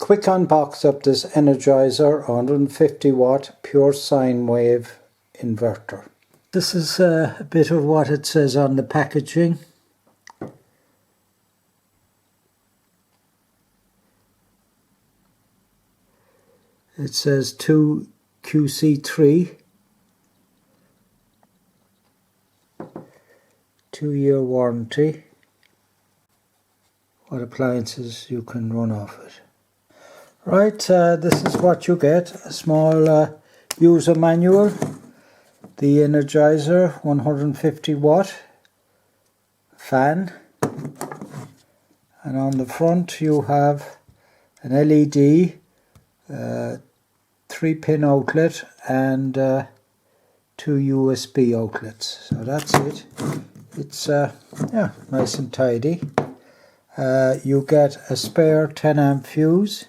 Quick unbox of this Energizer 150 watt pure sine wave inverter. This is a bit of what it says on the packaging. It says 2 QC3, 2-year warranty. What appliances you can run off it. Right, this is what you get, a small user manual, the Energizer 150 watt fan, and on the front you have an LED 3-pin outlet and 2 USB outlets. So that's it. It's yeah, nice and tidy. You get a spare 10 amp fuse,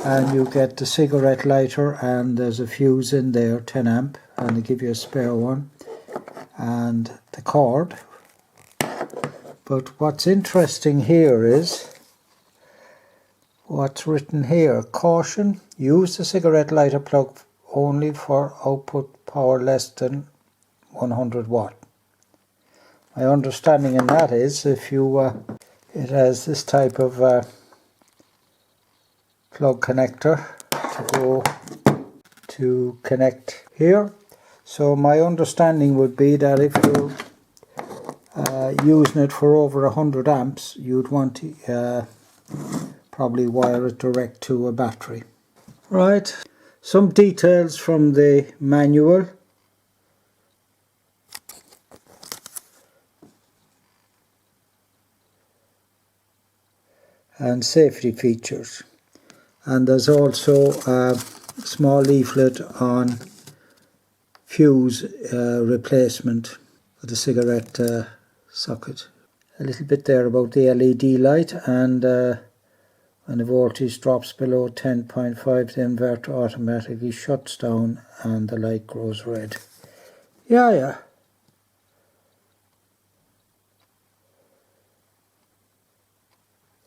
and you get the cigarette lighter, and there's a fuse in there, 10 amp, and they give you a spare one, and the cord. But what's interesting here is what's written here: caution, use the cigarette lighter plug only for output power less than 100 watt. My understanding in that is if you it has this type of plug connector to go to connect here. So my understanding would be that if you're using it for over 100 amps, you'd want to probably wire it direct to a battery. Right, some details from the manual. And safety features. And there's also a small leaflet on fuse replacement for the cigarette socket. A little bit there about the LED light, and when the voltage drops below 10.5, the inverter automatically shuts down and the light grows red. Yeah.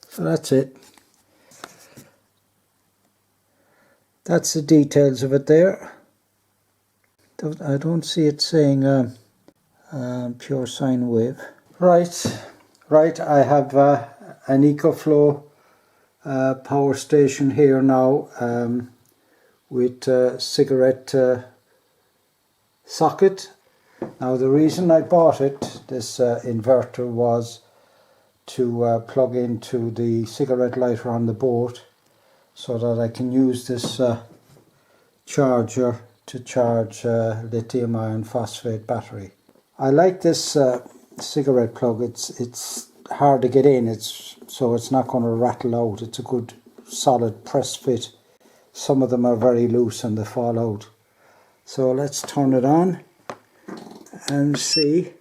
So that's it. That's the details of it there. I don't see it saying pure sine wave. Right. I have an EcoFlow power station here now with cigarette socket. Now the reason I bought it, this inverter, was to plug into the cigarette lighter on the boat, so that I can use this charger to charge lithium iron phosphate battery. I like this cigarette plug. It's hard to get in, so it's not going to rattle out. It's a good solid press fit. Some of them are very loose and they fall out. So let's turn it on and see.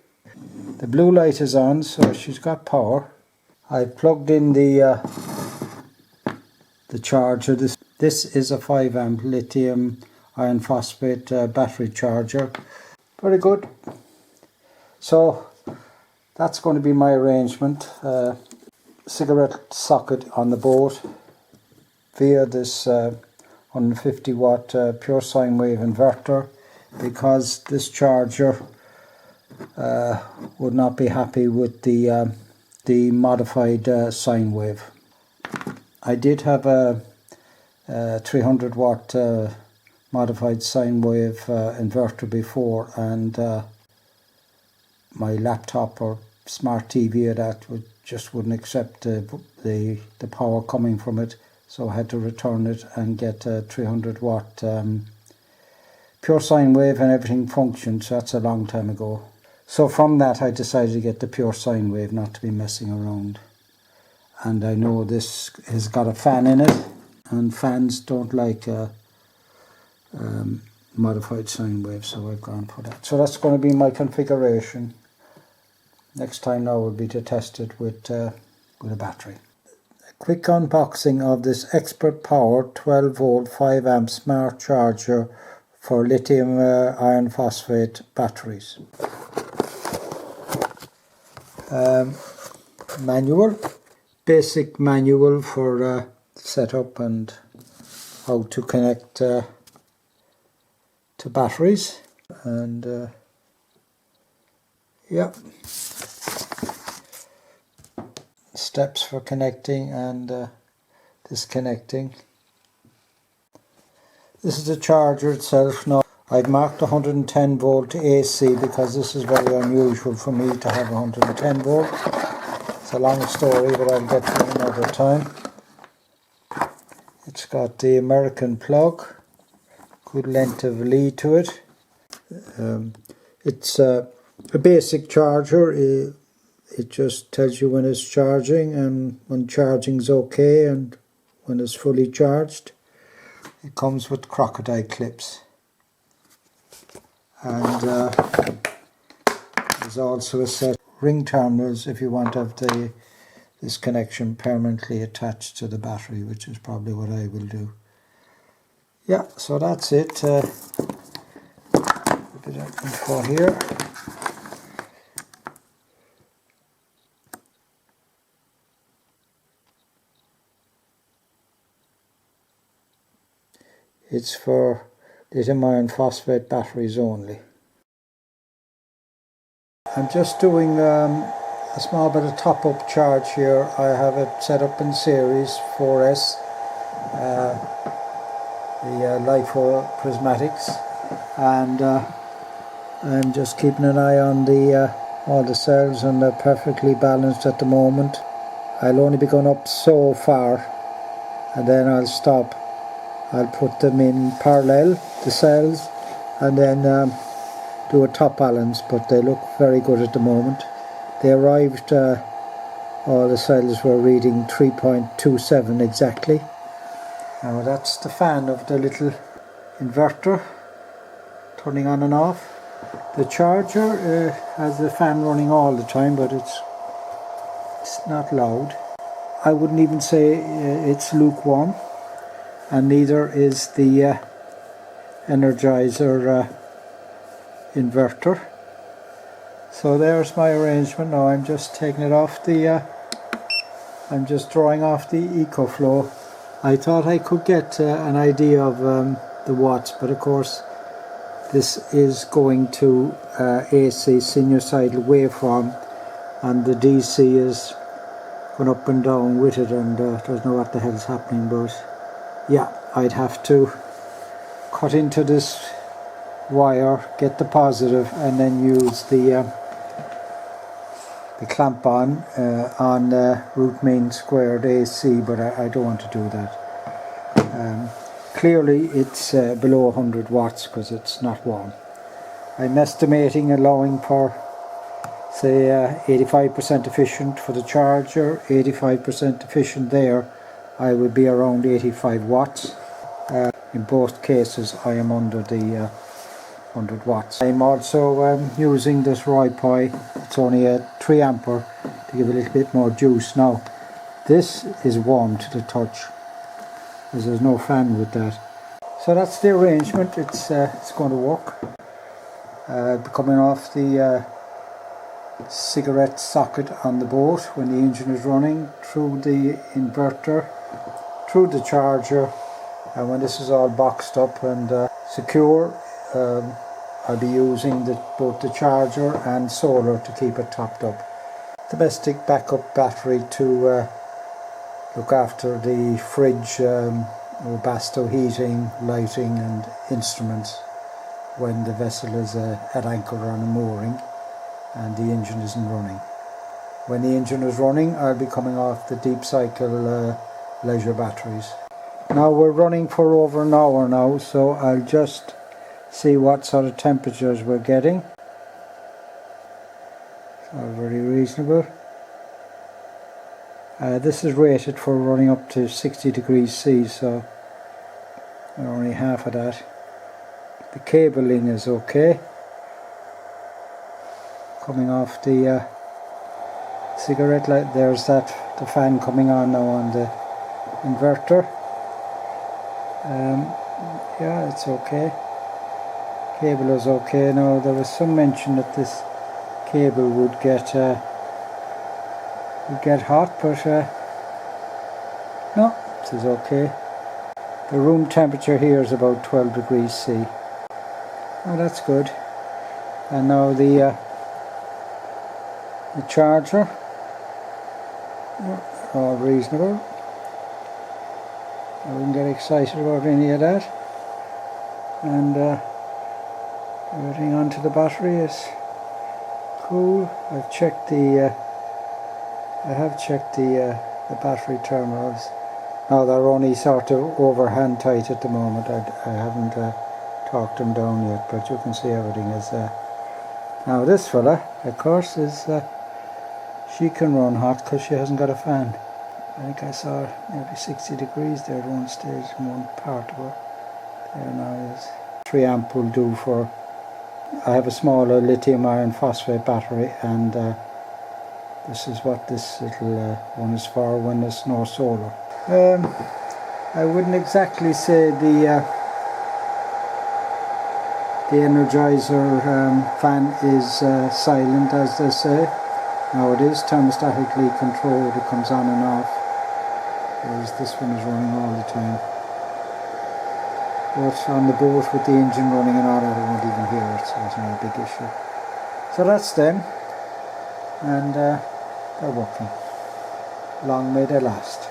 The blue light is on, so she's got power. I plugged in the charger. This is a 5 amp lithium iron phosphate battery charger. Very good. So that's going to be my arrangement. Cigarette socket on the boat via this 150 watt pure sine wave inverter, because this charger would not be happy with the modified sine wave. I did have a 300 watt modified sine wave inverter before, and my laptop or smart TV or that just wouldn't accept the power coming from it, so I had to return it and get a 300 watt pure sine wave, and everything functioned. So that's a long time ago. So from that I decided to get the pure sine wave, not to be messing around. And I know this has got a fan in it, and fans don't like modified sine wave, so I've gone for that. So that's going to be my configuration. Next time now will be to test it with a battery. A quick unboxing of this Expert Power 12 volt 5 amp smart charger for lithium iron phosphate batteries. Manual, basic manual for setup and how to connect to batteries, and yeah, steps for connecting and disconnecting. This is the charger itself. Now I've marked 110 volt AC because this is very unusual for me to have 110 volt. It's a long story, but I'll get to it another time. It's got the American plug, good length of lead to it. It's a basic charger. It just tells you when it's charging and when charging's okay and when it's fully charged. It comes with crocodile clips, and there's also a set of ring terminals if you want to have this connection permanently attached to the battery, which is probably what I will do. Yeah, so that's it. A bit of info here. It's for lithium iron phosphate batteries only. I'm just doing a small bit of top-up charge here. I have it set up in series 4S, the LifePo4 prismatics, and I'm just keeping an eye on all the cells, and they're perfectly balanced at the moment. I'll only be going up so far and then I'll stop. I'll put them in parallel, the cells, and then do a top balance, but they look very good at the moment. They arrived, all the cells were reading 3.27 exactly. Now that's the fan of the little inverter turning on and off. The charger has the fan running all the time, but it's not loud. I wouldn't even say it's lukewarm, and neither is the Energizer inverter. So there's my arrangement. Now I'm just taking it off I'm just drawing off the EcoFlow. I thought I could get an idea of the watts, but of course this is going to AC, sinusoidal waveform, and the DC is going up and down with it, and don't know what the hell's happening, but yeah, I'd have to cut into this wire, get the positive, and then use the clamp on root main squared AC, but I don't want to do that. Clearly it's below 100 watts because it's not warm. I'm estimating allowing for say 85% efficient for the charger, 85% efficient there. I would be around 85 watts. In both cases I am under the 100 watts. I'm also using this LifePo4. It's only a 3 ampere to give a little bit more juice. Now this is warm to the touch, because there's no fan with that. So that's the arrangement. It's going to work. Coming off the cigarette socket on the boat when the engine is running, through the inverter, through the charger, and when this is all boxed up and secure, I'll be using both the charger and solar to keep it topped up. Domestic backup battery to look after the fridge, Basto heating, lighting and instruments when the vessel is at anchor on a mooring and the engine isn't running. When the engine is running, I'll be coming off the deep cycle leisure batteries. Now we're running for over an hour now, so I'll just see what sort of temperatures we're getting. So very reasonable. This is rated for running up to 60 degrees C, so we're only half of that. The cabling is okay. Coming off the cigarette light, there's the fan coming on now on the inverter. Yeah, it's okay. Cable is okay. Now there was some mention that this cable would get hot, but no, This is okay. The room temperature here is about 12 degrees C. Oh, that's good. And now the charger, all reasonable. I wouldn't get excited about any of that. And everything onto the battery is cool. I've checked the the battery terminals. Now they're only sort of overhand tight at the moment. I haven't torqued them down yet, but you can see everything is now this fella, of course, is she can run hot because she hasn't got a fan. I think I saw nearly 60 degrees there at one stage in one part of her. There now is 3 amp will do for. I have a smaller lithium iron phosphate battery, and this is what this little one is for when there's no solar. I wouldn't exactly say the Energizer fan is silent, as they say. Now it is thermostatically controlled, it comes on and off, whereas this one is running all the time. But on the boat with the engine running and all that, I won't even hear it, so it's not a big issue. So that's them, and they're working. Long may they last.